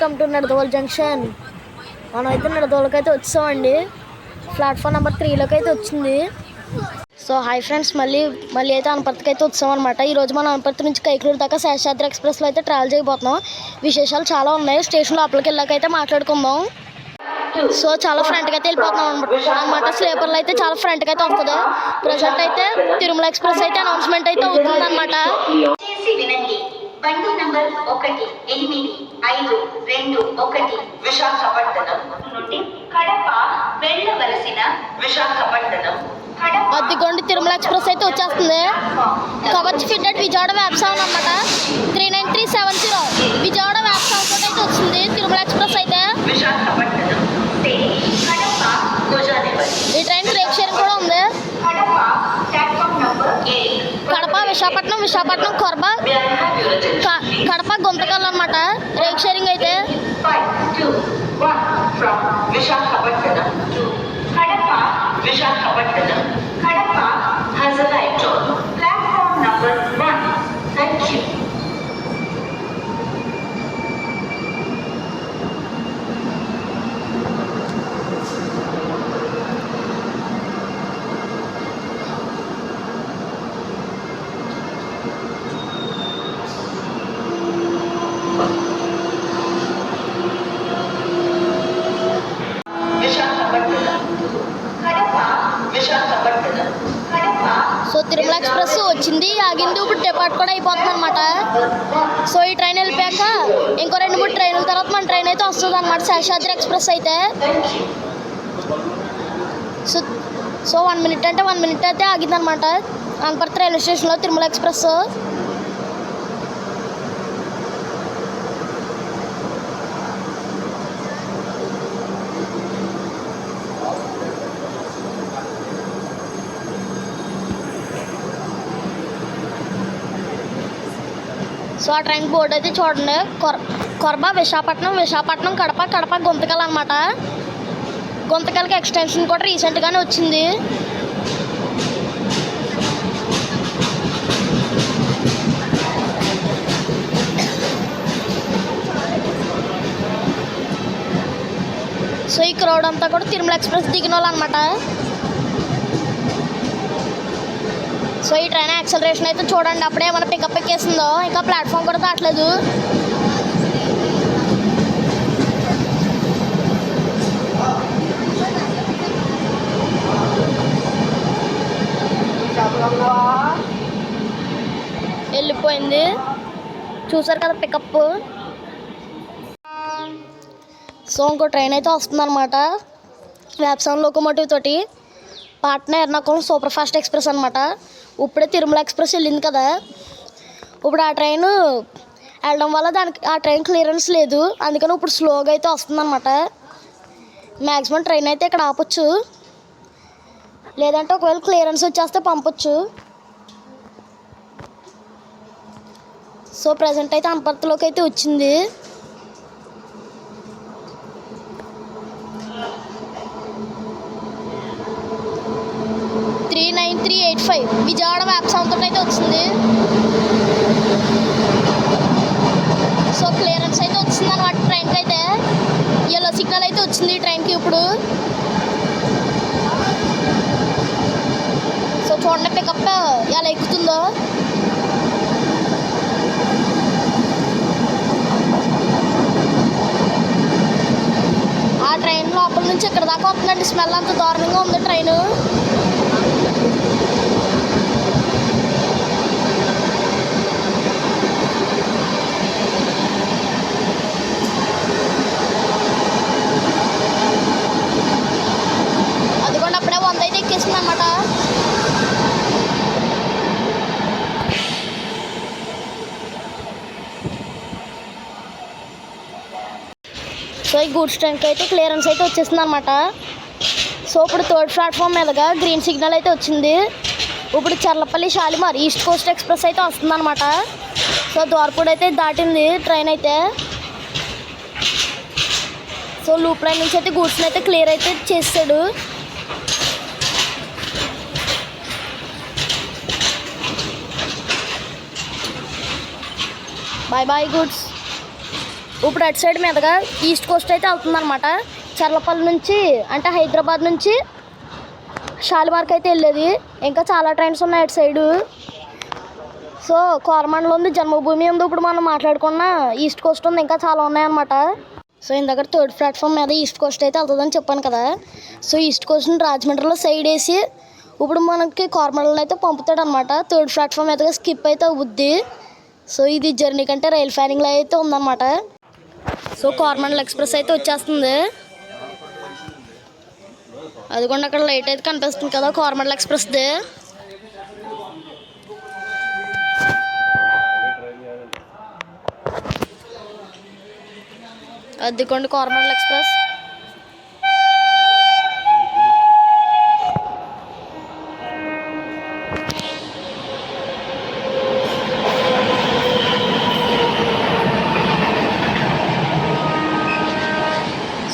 Welcome to నడదోల్ junction. మనం అయితే నడదోల్కి అయితే వచ్చామండి. ప్లాట్ఫామ్ నెంబర్ 3లోకి అయితే వచ్చింది. సో హాయ్ ఫ్రెండ్స్, మళ్ళీ అయితే అనపర్తికి అయితే వచ్చామన్నమాట. ఈరోజు మనం అనపర్తి నుంచి కైకలూరు దాకా శేషాద్రి ఎక్స్ప్రెస్లో అయితే ట్రావెల్ చేయబోతున్నాం. విశేషాలు చాలా ఉన్నాయి. స్టేషన్ లోపలికి వెళ్ళాకైతే మాట్లాడుకుందాం. సో చాలా ఫ్రంట్కి అయితే వెళ్ళిపోతున్నాం అనమాట. స్లీపర్లో అయితే చాలా ఫ్రంట్కి అయితే వస్తుంది. ప్రజెంట్ అయితే తిరుమల ఎక్స్ప్రెస్ అయితే అనౌన్స్మెంట్ అయితే అవుతుంది అనమాట. బండి నంబర్ 18521 విశాఖపట్నం నుండి కడప వెళ్ళవలసిన విశాఖపట్నం అదిగోండి తిరుమల ఎక్స్ప్రెస్ అయితే వచ్చేస్తుంది. కవచ్ ఫిట్టెడ్ విజయవాడ వ్యాప్ సౌండ్ అనమాట. 39370 విజయవాడ వ్యాప్ సౌండ్ తోటి అయితే వచ్చింది తిరుమల ఎక్స్ప్రెస్ అయితే. విశాఖపట్నం ఈ ట్రైన్ రేక్ షేరింగ్ కూడా ఉంది. కడప విశాఖపట్నం కొరబ కడప గుంతకల్ అనమాట. రేక్ షేరింగ్ అయితే Visakhapatnam Kadapa has arrived on platform number 1. Thank you. So Tirumala express వచ్చింది, ఆగింది. ఇప్పుడు డిపార్ట్ కూడా అయిపోతుంది అనమాట. సో ఈ ట్రైన్ వెళ్ళిపోయాక ఇంకో 2-3 ట్రైన్ల తర్వాత మన ట్రైన్ అయితే వస్తుంది అనమాట, శేషాద్రి ఎక్స్ప్రెస్ అయితే. సో 1 మినిట్ అంటే 1 మినిట్ అయితే ఆగింది అనమాట అనపర్తి రైల్వే స్టేషన్లో తిరుమల ఎక్స్ప్రెస్. సో ఆ ట్రైన్ బోర్డు అయితే చూడండి, కొరబ విశాఖపట్నం కడప గుంతకల్ అనమాట. గుంతకల్కి ఎక్స్టెన్షన్ కూడా రీసెంట్గానే వచ్చింది. సో ఈ క్రౌడ్ అంతా కూడా తిరుమల ఎక్స్ప్రెస్ దిగిన వాళ్ళు అనమాట. సో ఈ ట్రైన్ యాక్సలరేషన్ అయితే చూడండి, అప్పుడే ఏమైనా పికప్ ఎక్కేసిందో. ఇంకా ప్లాట్ఫామ్ కూడా దాటలేదు. వెళ్ళిపోయింది, చూసారు కదా పికప్. సో ఇంకో ట్రైన్ అయితే వస్తుందన్నమాట వ్యాప్సాన్ లోకోమోటివ్ తోటి. Patna Ernakulam super fast express అనమాట. ఇప్పుడే తిరుమల ఎక్స్ప్రెస్ వెళ్ళింది కదా, ఇప్పుడు ఆ ట్రైన్ వెళ్ళడం వల్ల ఆ ట్రైన్ క్లియరెన్స్ లేదు, అందుకని ఇప్పుడు స్లోగా అయితే వస్తుందన్నమాట. మ్యాక్సిమం ట్రైన్ అయితే ఇక్కడ ఆపొచ్చు, లేదంటే ఒకవేళ క్లియరెన్స్ వచ్చేస్తే పంపొచ్చు. సో ప్రజెంట్ అయితే అనపర్తిలోకి అయితే వచ్చింది. విజయవాడ వ్యాప్ సౌండ్ తోటి అయితే వచ్చింది. సో క్లియరెన్స్ అయితే వచ్చింది అనమాట ట్రైన్కి అయితే. ఎల్లో సిగ్నల్ అయితే వచ్చింది ట్రైన్కి ఇప్పుడు. సో చూడండి పికప్ ఎలా ఎక్కుతుందో. ఆ ట్రైన్ లోపల నుంచి ఇక్కడ దాకా వస్తుందండి. స్మెల్ అంత దారుణంగా ఉంది ట్రైన్. అదిగోండి అప్పుడే 100 అయితే ఎక్కేసింది అనమాట. సో ఈ గూడ్స్ ట్రైన్కి అయితే క్లియరెన్స్ అయితే వచ్చేసింది అనమాట. సో ఇప్పుడు 3rd ప్లాట్ఫామ్ మీదగా గ్రీన్ సిగ్నల్ అయితే వచ్చింది. ఇప్పుడు Charlapalli Shalimar east coast express అయితే వస్తుందన్నమాట. సో ద్వారపూడి అయితే దాటింది ట్రైన్ అయితే. సో లూప్ లైన్ నుంచి అయితే గూడ్స్ని అయితే క్లియర్ అయితే చేసాడు. Bye bye goods. ఇప్పుడు అటు సైడ్ మీదగా ఈస్ట్ కోస్ట్ అయితే వెళ్తుంది అనమాట. చర్లపల్లి నుంచి అంటే హైదరాబాద్ నుంచి షాలిమార్కి అయితే వెళ్ళేది. ఇంకా చాలా ట్రైన్స్ ఉన్నాయి అటు సైడు. సో కోరమండలం ఉంది, జన్మభూమి ఉంది, ఇప్పుడు మనం మాట్లాడుకున్న ఈస్ట్ కోస్ట్ ఉంది, ఇంకా చాలా ఉన్నాయన్నమాట. సో ఇందాక థర్డ్ ప్లాట్ఫామ్ మీద ఈస్ట్ కోస్ట్ అయితే వెళ్తుందని చెప్పాను కదా. సో ఈస్ట్ కోస్ట్ని రాజమండ్రిలో సైడ్ వేసి ఇప్పుడు మనకి కోరమండలం అయితే పంపుతాడు అనమాట. థర్డ్ ప్లాట్ఫామ్ మీదగా స్కిప్ అయితే అవుద్ది. సో ఇది జర్నీ కంటే రైల్ ఫ్యానింగ్లో అయితే ఉందన్నమాట. సో కోరమండల్ ఎక్స్ప్రెస్ అయితే వచ్చేస్తుంది. అదిగోండి అక్కడ లైట్ అయితే కనిపిస్తుంది కదా కోరమండల్ ఎక్స్ప్రెస్ది. అదిగోండి కోరమండల్ ఎక్స్ప్రెస్.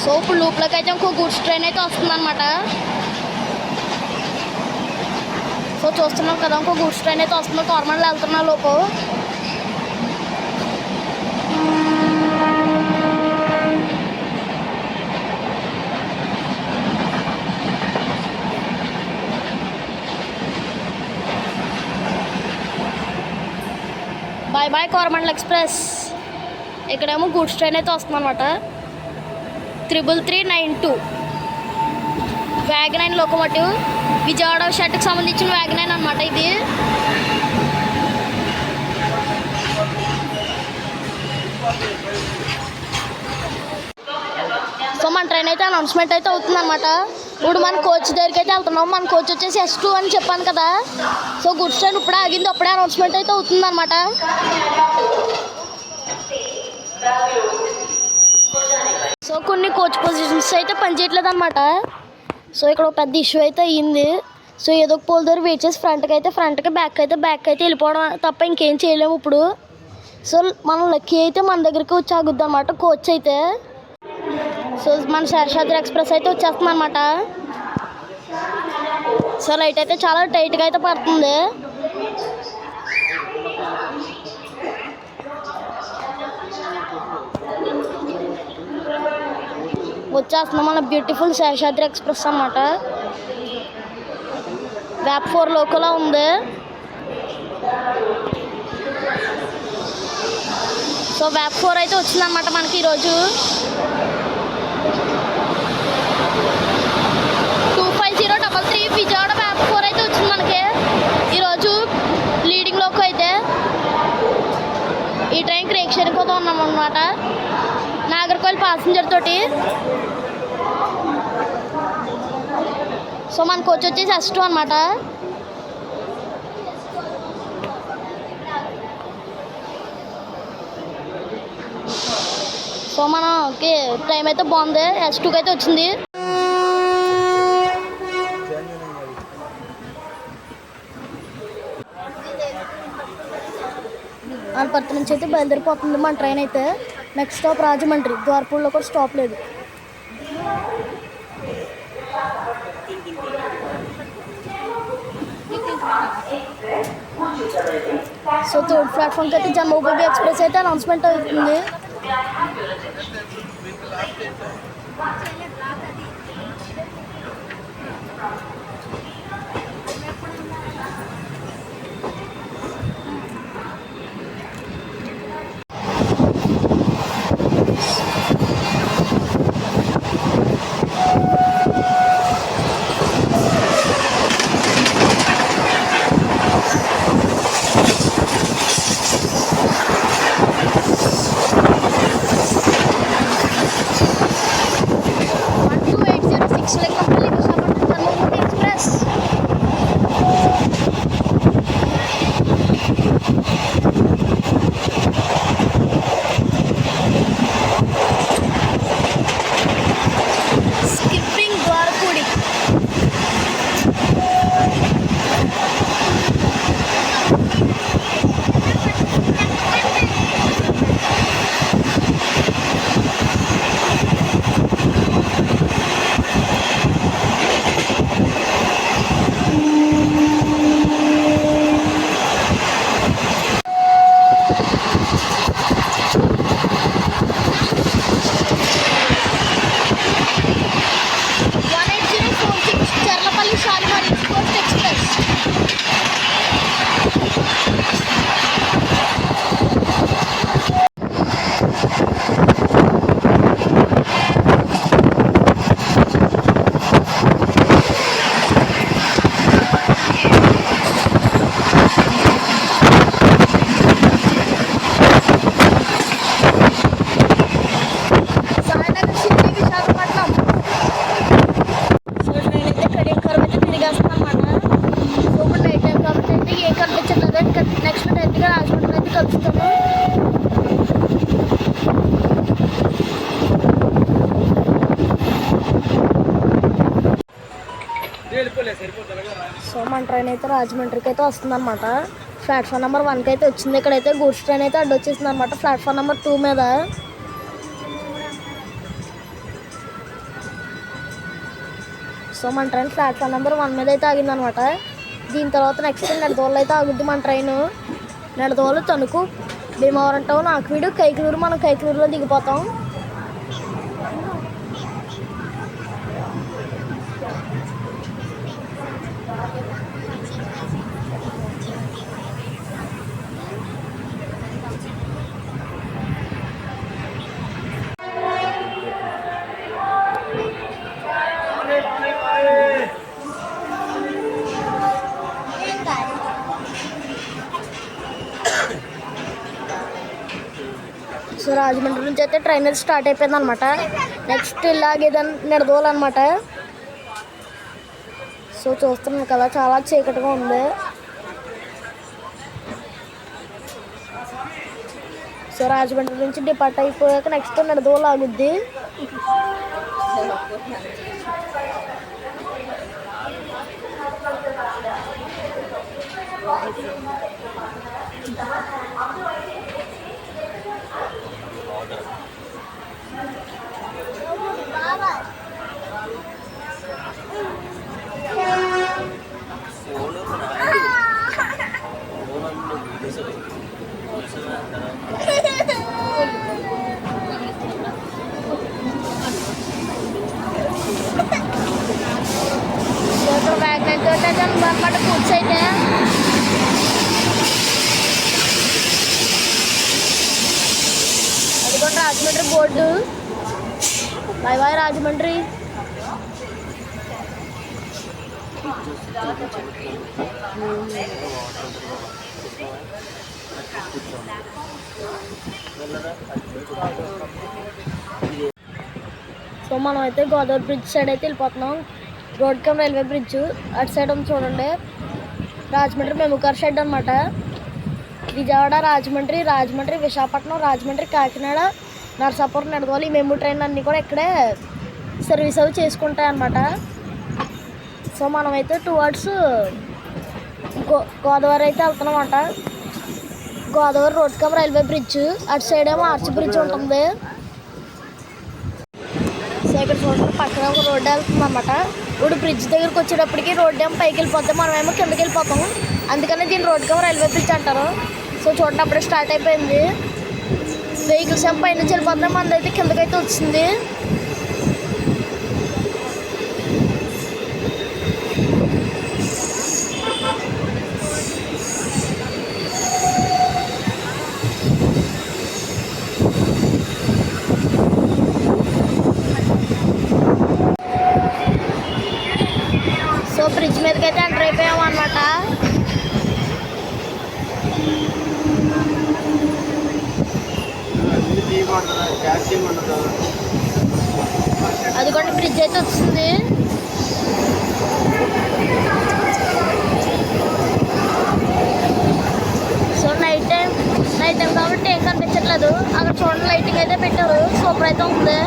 సో ఇప్పుడు లూప్లోకి అయితే ఇంకో గూడ్స్ ట్రైన్ అయితే వస్తుంది అనమాట. సో చూస్తున్నాం కదా ఇంకో గూడ్స్ ట్రైన్ అయితే వస్తుంది. కోరమండల్ వెళ్తున్నా లోపు. Bye bye Coromandel express. ఇక్కడేమో గూడ్స్ ట్రైన్ అయితే వస్తుంది అనమాట. 33392 వ్యాగన్ లోకోమోటివ్, విజయవాడ షెడ్కి సంబంధించిన వ్యాగన్ అనమాట ఇది. సో మన ట్రైన్ అయితే అనౌన్స్మెంట్ అయితే అవుతుంది అనమాట. ఇప్పుడు మన కోచ్ దగ్గరికి అయితే వెళ్తున్నాం. మన కోచ్ వచ్చేసి S2 అని చెప్పాను కదా. సో గుడ్స్ ట్రైన్ ఇప్పుడే ఆగింది, అప్పుడే అనౌన్స్మెంట్ అయితే అవుతుంది అనమాట. సో కొన్ని కోచ్ పొజిషన్స్ అయితే పనిచేయట్లేదు అనమాట. సో ఇక్కడ ఒక పెద్ద ఇష్యూ అయితే అయ్యింది. సో ఏదో ఒక పోల్ దగ్గర వెయిట్ చేసి ఫ్రంట్కి బ్యాక్ అయితే వెళ్ళిపోవడం తప్ప ఇంకేం చేయలేము ఇప్పుడు. సో మనం లక్కీ అయితే మన దగ్గరికి వచ్చి ఆగుద్ది అనమాట కోచ్ అయితే. సో మన శేషాద్రి ఎక్స్ప్రెస్ అయితే వచ్చేస్తుంది అనమాట. సో లైట్ అయితే చాలా టైట్గా అయితే పడుతుంది. వచ్చేస్తున్నాం మన బ్యూటిఫుల్ శేషాద్రి ఎక్స్ప్రెస్ అన్నమాట. వ్యాప్ 4 లోకలా ఉంది. సో వ్యాప్ 4 అయితే వచ్చిందన్నమాట మనకి ఈరోజు. 25033 విజయవాడ వ్యాప్ 4 అయితే వచ్చింది మనకి ఈరోజు లీడింగ్ లోకి అయితే. ఈ ట్రైన్కి రేక్షణ కోసం ఉన్నాం అన్నమాట నాగర్కోయిల్ ప్యాసింజర్ తోటి. సో మనకు వచ్చేసి S2 అనమాట. సో మనకి టైం అయితే బాగుంది, S2కి అయితే వచ్చింది. అనపర్తి నుంచి అయితే బయలుదేరిపోతుంది మన ట్రైన్ అయితే. Next stop Rajahmundry. ద్వారపూర్లో కూడా స్టాప్ లేదు. సో థర్డ్ ప్లాట్ఫామ్కి అయితే జన్మభూమి ఎక్స్ప్రెస్ అయితే అనౌన్స్మెంట్ అవుతుంది. మన ట్రైన్ అయితే రాజమండ్రికి అయితే వస్తుంది అనమాట. ప్లాట్ఫామ్ నెంబర్ 1కి అయితే వచ్చింది. ఇక్కడైతే గూడ్స్ ట్రైన్ అయితే అడ్డు వచ్చేసింది అనమాట ప్లాట్ఫామ్ నెంబర్ 2 మీద. సో మన ట్రైన్ ప్లాట్ఫామ్ నెంబర్ 1 మీద అయితే ఆగింది అనమాట. దీని తర్వాత నెక్స్ట్ నెడదోళ్ళు అయితే ఆగుద్ది మన ట్రైన్. నెడదోళ్ళు, తణుకు, భీమవరం టౌన్, ఆకువీడు, కైకలూరు. మనం కైకలూరులో దిగిపోతాం. సో రాజమండ్రి నుంచి అయితే ట్రైన్ అయితే స్టార్ట్ అయిపోయింది అనమాట. నెక్స్ట్ ఇలాగేదని నెడదోలన్నమాట. సో చూస్తున్నాను కదా, చాలా చీకటిగా ఉంది. సో రాజమండ్రి నుంచి డిపార్ట్ అయిపోయాక నెక్స్ట్ నెడదోలు ఆగుద్ది. ఇక్కడ వ్యాగన్ తోటి అయితే అనమాట ఫుడ్స్ అయితే. అదిగోండి Rajahmundry board. Bye bye Rajahmundry. So మనం అయితే గోదావరి బ్రిడ్జ్ సైడ్ అయితే వెళ్ళిపోతున్నాం. రోడ్ కమ్ రైల్వే బ్రిడ్జ్ అటు సైడ్ ఉంది చూడండి. రాజమండ్రి మెముకార్ షెడ్ అనమాట. విజయవాడ, రాజమండ్రి, రాజమండ్రి, విశాఖపట్నం, రాజమండ్రి, కాకినాడ, నరసాపురం, నెడదోలు ఈ మెము ట్రైన్లు అన్నీ కూడా ఇక్కడే సర్వీస్ అవి చేసుకుంటాయి అన్నమాట. సో మనమైతే టువర్డ్స్ గోదావరి అయితే వెళ్తున్నాం అన్నమాట. Godavari road cum railway bridge అటు సైడ్ ఏమో ఆర్చ్ బ్రిడ్జ్ ఉంటుంది. సో ఇక్కడ చూడండి పక్కన ఒక రోడ్డు వెళ్తుంది అనమాట. ఇప్పుడు బ్రిడ్జ్ దగ్గరికి వచ్చేటప్పటికి రోడ్డు ఏమో పైకి వెళ్ళిపోతాం, మనమేమో కిందకి వెళ్ళిపోతాం. అందుకని దీన్ని రోడ్ కమ్ రైల్వే బ్రిడ్జ్ అంటారు. సో చూడండి అప్పుడే స్టార్ట్ అయిపోయింది. వెహికల్స్ ఏమో పై నుంచి వెళ్ళిపోతున్నాయి, మనదైతే కిందకైతే వచ్చింది. సో బ్రిడ్జ్ మీదకి అయితే ఎంటర్ అయిపోయాము అనమాట. అదిగోండి బ్రిడ్జ్ అయితే వచ్చింది. సో నైట్ టైం కాబట్టి ఏం కనిపించట్లేదు. అక్కడ చూడండి లైటింగ్ అయితే పెట్టారు, సూపర్ అయితే ఉంది.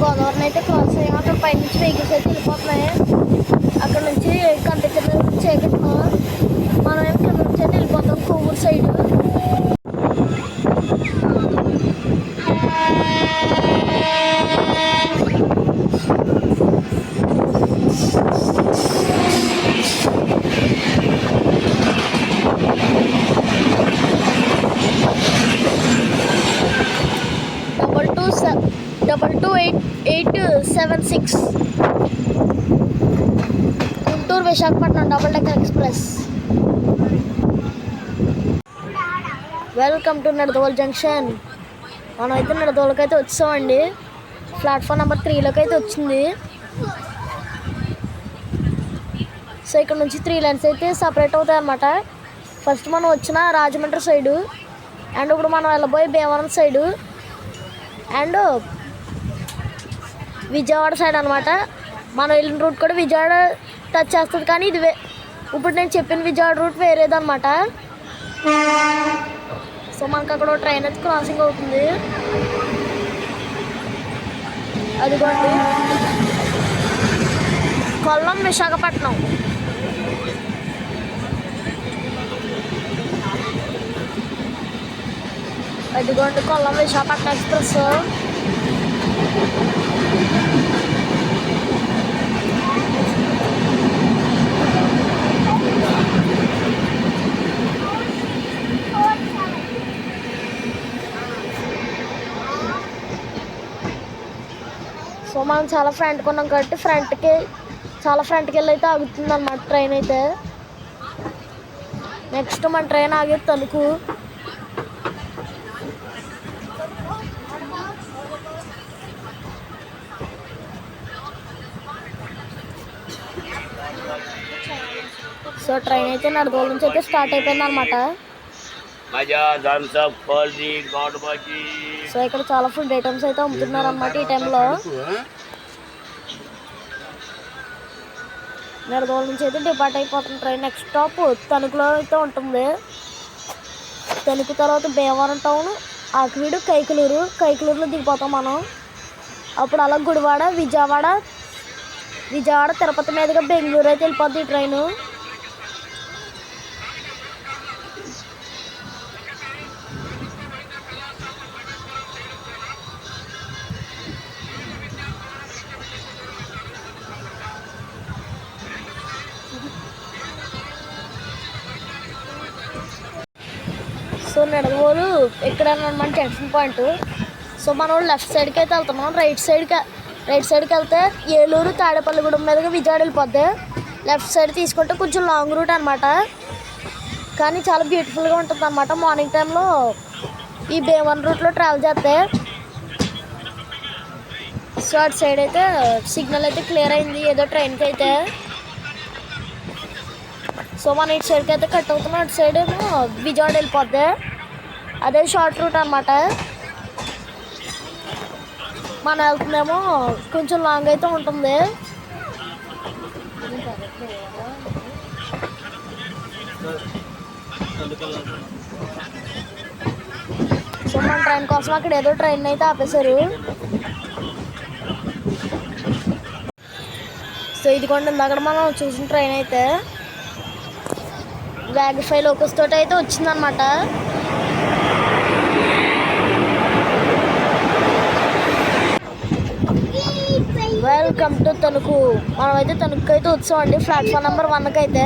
గోదావరిని అయితే క్రాస్ అయ్యాము. అక్కడ పైనుంచి వెహికల్స్ అయితే వెళ్ళిపోతున్నాయి. అక్కడ నుంచి కనిపించలేదు చీకట్లో. మనం ఏమో కింద నుంచి అయితే వెళ్ళిపోతాం Kovur side. Double 22876 Guntur Visakhapatnam double decker express. Welcome to Nidadavolu junction. మనం అయితే నెడదోలకి అయితే వచ్చామండి. ప్లాట్ఫామ్ నెంబర్ 3లోకి అయితే వచ్చింది. సో ఇక్కడ నుంచి 3 లైన్స్ అయితే సపరేట్ అవుతాయి అన్నమాట. ఫస్ట్ మనం వచ్చిన రాజమండ్రి సైడు, అండ్ ఇప్పుడు మనం వెళ్ళబోయే Bhimavaram side, and Vijayawada side అనమాట. మనం వెళ్ళిన రూట్ కూడా విజయవాడ టచ్ చేస్తుంది, కానీ ఇది ఇప్పుడు నేను చెప్పిన విజయవాడ రూట్ వేరేదన్నమాట. సో మనకు అక్కడ ట్రైన్ అయితే క్రాసింగ్ అవుతుంది. అదిగోండి కొల్లం విశాఖపట్నం. అదిగోండి కొల్లం విశాఖపట్నం ఎక్స్ప్రెస్. సో మనం చాలా ఫ్రంట్కి ఉన్నాం కాబట్టి చాలా ఫ్రంట్కి వెళ్ళి అయితే ఆగుతుంది అన్నమాట ట్రైన్ అయితే. నెక్స్ట్ మన ట్రైన్ ఆగేది తణుకు. సో ట్రైన్ అయితే నడదోల నుంచి అయితే స్టార్ట్ అయిపోయింది అనమాట. సో ఇక్కడ చాలా ఫుడ్ ఐటమ్స్ అయితే అమ్ముతున్నారు అనమాట ఈ టైంలో. నడదోల నుంచి అయితే డిపార్ట్ అయిపోతుంది ట్రైన్. నెక్స్ట్ స్టాప్ తణుకులో అయితే ఉంటుంది. తణుకు తర్వాత భీమవరం టౌన్, ఆకివీడు, కైకలూరులో దిగిపోతాం మనం. అప్పుడు అలా గుడివాడ, విజయవాడ, తిరుపతి మీదుగా బెంగళూరు అయితే వెళ్ళిపోద్ది ఈ ట్రైను. సో నడవోలు ఎక్కడన్నమాట జంక్షన్ పాయింట్. సో మనం లెఫ్ట్ సైడ్కి అయితే వెళ్తున్నాం. రైట్ సైడ్కి వెళ్తే ఏలూరు, తాడేపల్లిగూడెం మీదుగా విజయవాడ వెళ్ళిపోద్ది. లెఫ్ట్ సైడ్ తీసుకుంటే కొంచెం లాంగ్ రూట్ అనమాట, కానీ చాలా బ్యూటిఫుల్గా ఉంటుంది అనమాట. మార్నింగ్ టైంలో ఈ భీమవరం రూట్లో ట్రావెల్ చేస్తే. సో అటు సైడ్ అయితే సిగ్నల్ అయితే క్లియర్ అయింది ఏదో ట్రైన్కి అయితే. సో మన ఇటు సైడ్కి అయితే కట్ అవుతున్నాం. అటు సైడ్ ఏమో విజయవాడ వెళ్ళిపోద్ది. అదే షార్ట్ రూట్ అనమాట. మనం వెళ్తుందేమో కొంచెం లాంగ్ అయితే ఉంటుంది. సో మన ట్రైన్ కోసం అక్కడ ఏదో ట్రైన్ అయితే ఆపేశారు. సో ఇదిగోండి ఇందాక మనం చూసిన ట్రైన్ అయితే వ్యాగఫై లోకస్ తోటి అయితే వచ్చిందనమాట. Welcome to Tanuku. మనమైతే తణుకు అయితే వచ్చాం అండి ప్లాట్ఫామ్ నెంబర్ 1కి అయితే.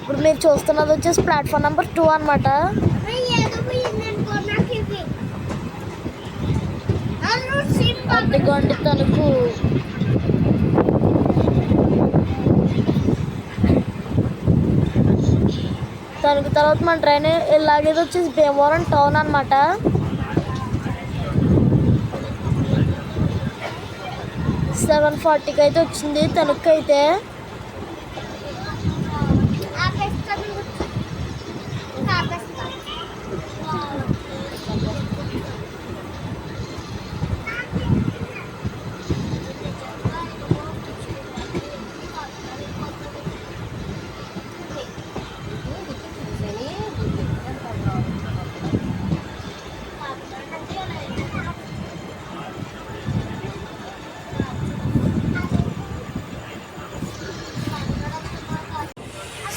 ఇప్పుడు మీరు చూస్తున్నది వచ్చేసి ప్లాట్ఫామ్ నెంబర్ 2 అనమాట. అదిగోండి తణుకు. తణుకు తర్వాత మన ట్రైన్ ఇలాగేది వచ్చేసి భీమవరం టౌన్ అనమాట. సెవెన్ 40కి అయితే వచ్చింది తణుకు అయితే.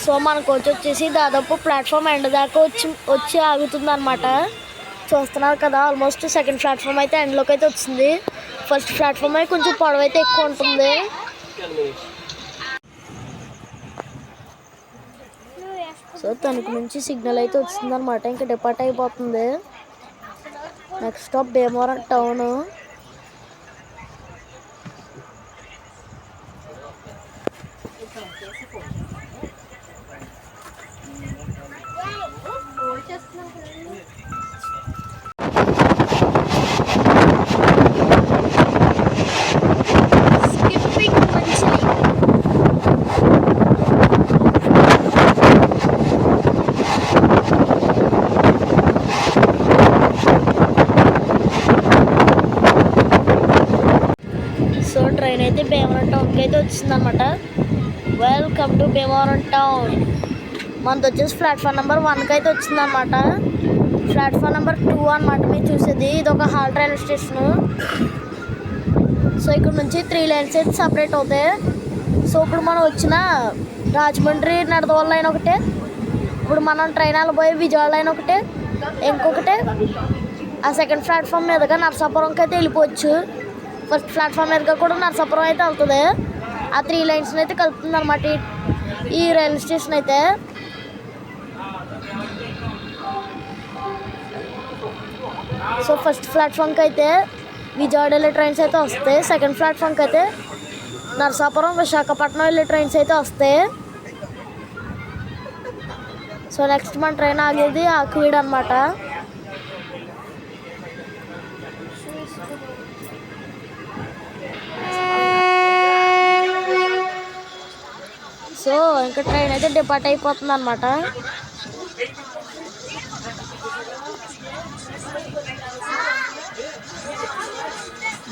సో మన కోచ్ వచ్చేసి దాదాపు ప్లాట్ఫామ్ ఎండ్ దాకా వచ్చి ఆగుతుంది అనమాట. చూస్తున్నారు కదా, ఆల్మోస్ట్ సెకండ్ ప్లాట్ఫామ్ అయితే ఎండ్లోకి అయితే వచ్చింది. ఫస్ట్ ప్లాట్ఫామ్ అయితే కొంచెం పొడవు అయితే ఎక్కువ ఉంటుంది. సో తణుకు నుంచి సిగ్నల్ అయితే వచ్చింది అనమాట. ఇంకా డిపార్ట్ అయిపోతుంది. Next stop Bhimavaram town. Bhimavaram టౌన్కి అయితే వచ్చిందనమాట. Welcome to Bhimavaram town. మనది వచ్చేసి ప్లాట్ఫామ్ నెంబర్ 1కి అయితే వచ్చిందనమాట. ప్లాట్ఫామ్ నెంబర్ 2 అనమాట మీరు చూసేది. ఇది ఒక హాల్ట్ రైల్వే స్టేషను. సో ఇక్కడ నుంచి 3 లైన్స్ అయితే సపరేట్ అవుతాయి. సో ఇప్పుడు మనం వచ్చిన రాజమండ్రి నడదవోలు లైన్ ఒకటే, ఇప్పుడు మనం ట్రైన్ వెళ్ళబోయే విజయవాడ లైన్ ఒకటే, ఇంకొకటే ఆ సెకండ్ ప్లాట్ఫామ్ మీదుగా నరసాపురంకి అయితే వెళ్ళిపోవచ్చు. ఫస్ట్ ప్లాట్ఫామ్ మీదుగా కూడా నరసాపురం అయితే వెళ్తుంది. ఆ 3 లైన్స్ని అయితే కలుపుతుంది అనమాట ఈ రైల్వే స్టేషన్ అయితే. సో ఫస్ట్ ప్లాట్ఫామ్కి అయితే విజయవాడ వెళ్ళే ట్రైన్స్ అయితే వస్తాయి. సెకండ్ ప్లాట్ఫామ్కి అయితే నరసాపురం విశాఖపట్నం వెళ్ళే ట్రైన్స్ అయితే వస్తాయి. సో నెక్స్ట్ మన ట్రైన్ ఆగేది ఆకువీడు అనమాట. సో ఇంకా ట్రైన్ అయితే డిపార్ట్ అయిపోతుంది అనమాట.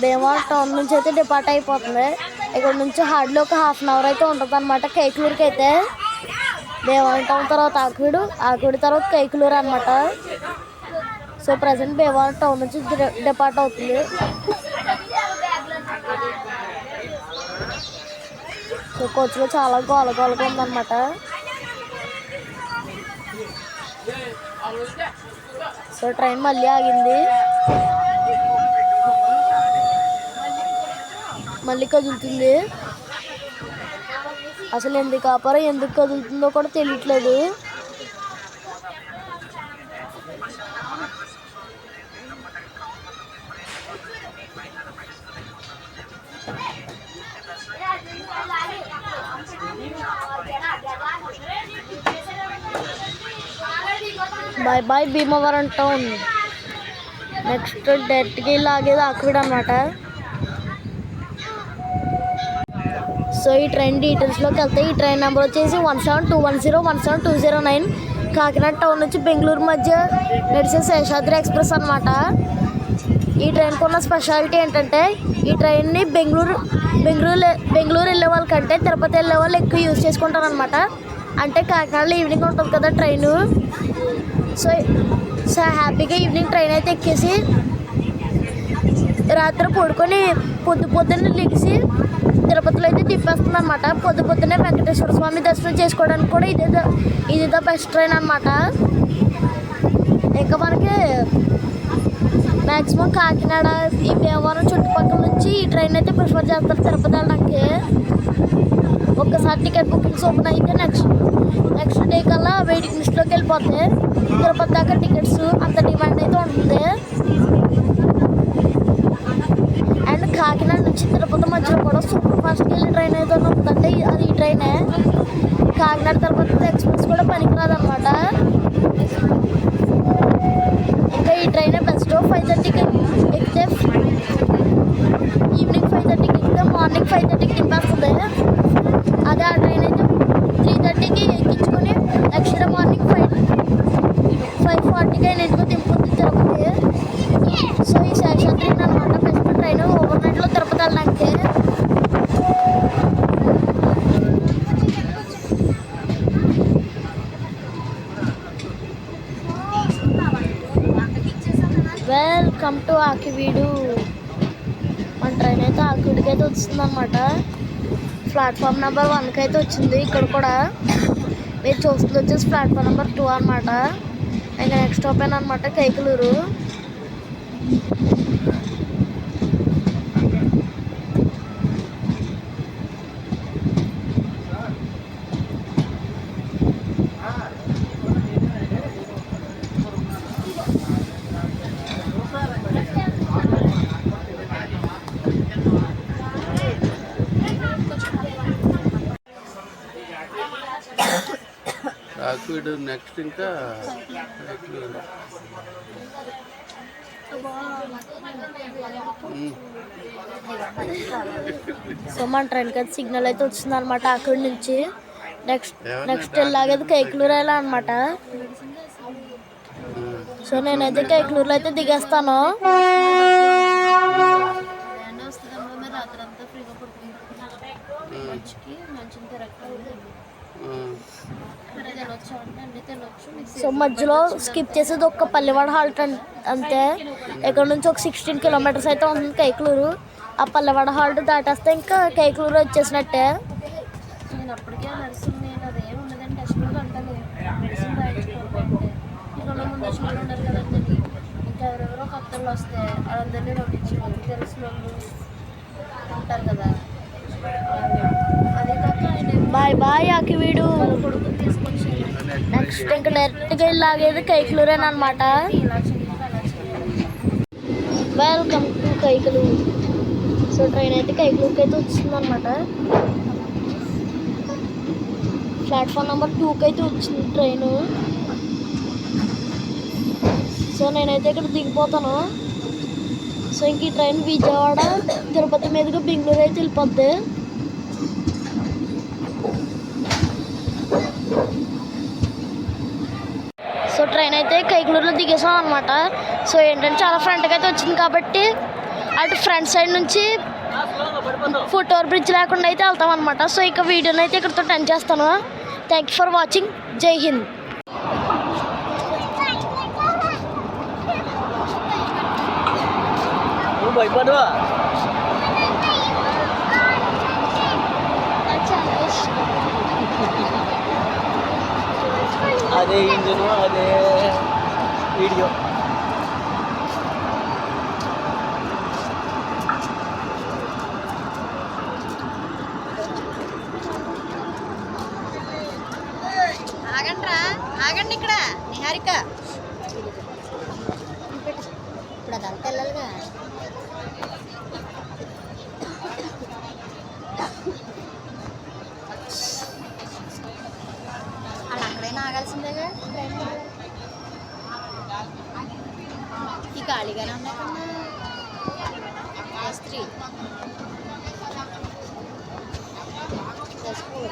భీమవరం టౌన్ నుంచి అయితే డిపార్ట్ అయిపోతుంది. ఇక్కడ నుంచి హార్డ్లీ ఒక ½ అవర్ అయితే ఉంటుంది అనమాట కైకలూరుకి అయితే. భీమవరం టౌన్ తర్వాత ఆకువీడు తర్వాత కైకలూరు అనమాట. సో ప్రజెంట్ భీమవరం టౌన్ నుంచి డిపార్ట్ అవుతుంది. సో కోచ్లో చాలా గోలగా ఉందన్నమాట. సో ట్రైన్ మళ్ళీ ఆగింది, మళ్ళీ కదులుతుంది. అసలు ఎందుకు ఆపారో ఎందుకు కదులుతుందో కూడా తెలియట్లేదు. Bye bye Bhimavaram town. Next డైరెక్ట్గా లాగేది ఆకువీడు అనమాట. సో ఈ ట్రైన్ డీటెయిల్స్లోకి వెళ్తే ఈ ట్రైన్ నెంబర్ వచ్చేసి 17210 17209 కాకినాడ టౌన్ నుంచి బెంగళూరు మధ్య నడిచే శేషాద్రి ఎక్స్ప్రెస్ అనమాట. ఈ ట్రైన్కి ఉన్న స్పెషాలిటీ ఏంటంటే ఈ ట్రైన్ని బెంగళూరు వెళ్ళే వాళ్ళకంటే తిరుపతి వెళ్ళే వాళ్ళు ఎక్కువ యూజ్ చేసుకుంటారు అనమాట. అంటే కాకినాడలో ఈవినింగ్ ఉంటుంది కదా ట్రైను. సో హ్యాపీగా ఈవినింగ్ ట్రైన్ అయితే ఎక్కేసి రాత్రి పడుకొని పొద్దున్నే లెగిసి తిరుపతిలో అయితే తిప్పేస్తుంది అనమాట. పొద్దున్నే వెంకటేశ్వర స్వామి దర్శనం చేసుకోవడానికి కూడా ఇది ద బెస్ట్ ట్రైన్ అనమాట. ఇంకా మనకి మ్యాక్సిమం కాకినాడ ఈ భీమవరం చుట్టుపక్కల నుంచి ఈ ట్రైన్ అయితే ప్రిఫర్ చేస్తారు తిరుపతి వెళ్ళడానికి. ఒక్కసారి టికెట్ బుకింగ్స్ ఓపెన్ అయితే నెక్స్ట్ డే కల్లా వెయిటింగ్ లిస్ట్లోకి వెళ్ళిపోతాయి. తిరుపతి దాకా టికెట్స్ అంత డిమాండ్ అయితే ఉంటుంది. అండ్ కాకినాడ నుంచి తిరుపతి మధ్యలో కూడా సూపర్ ఫాస్ట్కి వెళ్ళే ట్రైన్ అయితే ఉంటుందంటే అది ఈ ట్రైనే. కాకినాడ తిరుపతి ఎక్స్ప్రెస్ కూడా పనికిరాదు అనమాట. ఇంకా ఈ ట్రైనే బెస్ట్. 5:30కి ఎక్కితే ఈవినింగ్ 5:30కి ఎక్కితే మార్నింగ్ 5:30కి దింపేస్తుంది. అదే ఆ ట్రైన్ అయితే 3:30కి ఎక్కించుకొని నెక్స్ట్ డే మార్నింగ్ 5:40కి ఇంటికి దింపుతుంది తిరుపతి. సో ఈ శేషాద్రి అనమాట బెస్ట్ ట్రైన్ ఓవర్ నైట్లో తిరుపతి వెళ్ళడానికి. Welcome to Akividu. మన ట్రైన్ అయితే ఆకివీడికి అయితే వచ్చిందనమాట. ప్లాట్ఫామ్ నెంబర్ 1కి అయితే వచ్చింది. ఇక్కడ కూడా మీరు చూస్తుంది వచ్చేసి ప్లాట్ఫామ్ నెంబర్ 2 అనమాట. ఇంకా నెక్స్ట్ స్టాప్ అనమాట కైకలూరు. ఆకువీడు నెక్స్ట్ ఇంకా సో మన ట్రైన్కి అయితే సిగ్నల్ అయితే వచ్చింది అనమాట అక్కడి నుంచి. నెక్స్ట్ వెళ్ళాగేది కైకలూరు వెళ్ళా అనమాట. సో నేనైతే కైకలూరులో అయితే దిగేస్తాను. సో మధ్యలో స్కిప్ చేసేది ఒక పల్లెవాడ హాల్ట్ అంతే. ఇక్కడ నుంచి ఒక 16 కిలోమీటర్స్ అయితే ఉంటుంది కైకలూరు. ఆ పల్లెవాడ హాల్ట్ దాటేస్తే ఇంకా కైకలూరు వచ్చేసినట్టే. నేను అప్పటికే మెడిసిన్ నేను అదేమి ఉండదండి, టెస్ట్ కూడా అంటాను మెడిసిన్ రాయించుకోవాలంటే ఇక్కడ ముందు వచ్చిన వాళ్ళు ఉన్నారు కదండి, ఇంకా ఎవరెవరో కొత్తలు వస్తే వాళ్ళందరినీ పంపించారు, తెలిసిన వాళ్ళు ఉంటారు కదా. అదే కాక ఆయన బాయ్ బాయ్ ఆకి వీడు. కొడుకుని తీసుకొచ్చారు. నెక్స్ట్ ఇంకా డైరెక్ట్గా ఇలాగేది కైకలూరేనమాట. ఇలా చేయాలి అలా చేయాలి. Welcome to Kaikaluru. So train అయితే కైకలూరుకి అయితే వచ్చింది అనమాట. ప్లాట్ఫామ్ నెంబర్ 2కి అయితే వచ్చింది ట్రైను. సో నేనైతే ఇక్కడ దిగిపోతాను. సో ఇంక ఈ ట్రైన్ విజయవాడ తిరుపతి మీదుగా బెంగళూరు అయితే వెళ్ళిపోద్ది. సో ట్రైన్ అయితే కైకలూరులో దిగేసాం అనమాట. సో ఏంటంటే చాలా ఫ్రంట్గా అయితే వచ్చింది కాబట్టి అటు ఫ్రంట్ సైడ్ నుంచి ఫుట్ ఓవర్ బ్రిడ్జ్ లేకుండా అయితే వెళ్తాం అనమాట. సో ఇక వీడియోని అయితే ఇక్కడితో టెన్ చేస్తాను. Thank you for watching. జై హింద్. భయపడవా? అదే ఇంజను అదే వీడియో. ఆగండి ఇక్కడ నిహారిక, ఇప్పుడు అదంతా వెళ్ళాలిగా. అలా అక్కడైనా ఆగాల్సిందేగా. ఈ ఖాళీగానే ఉన్నాయి కన్నా. S3 S4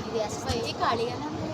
ఇది S5 ఖాళీగానే ఉంది.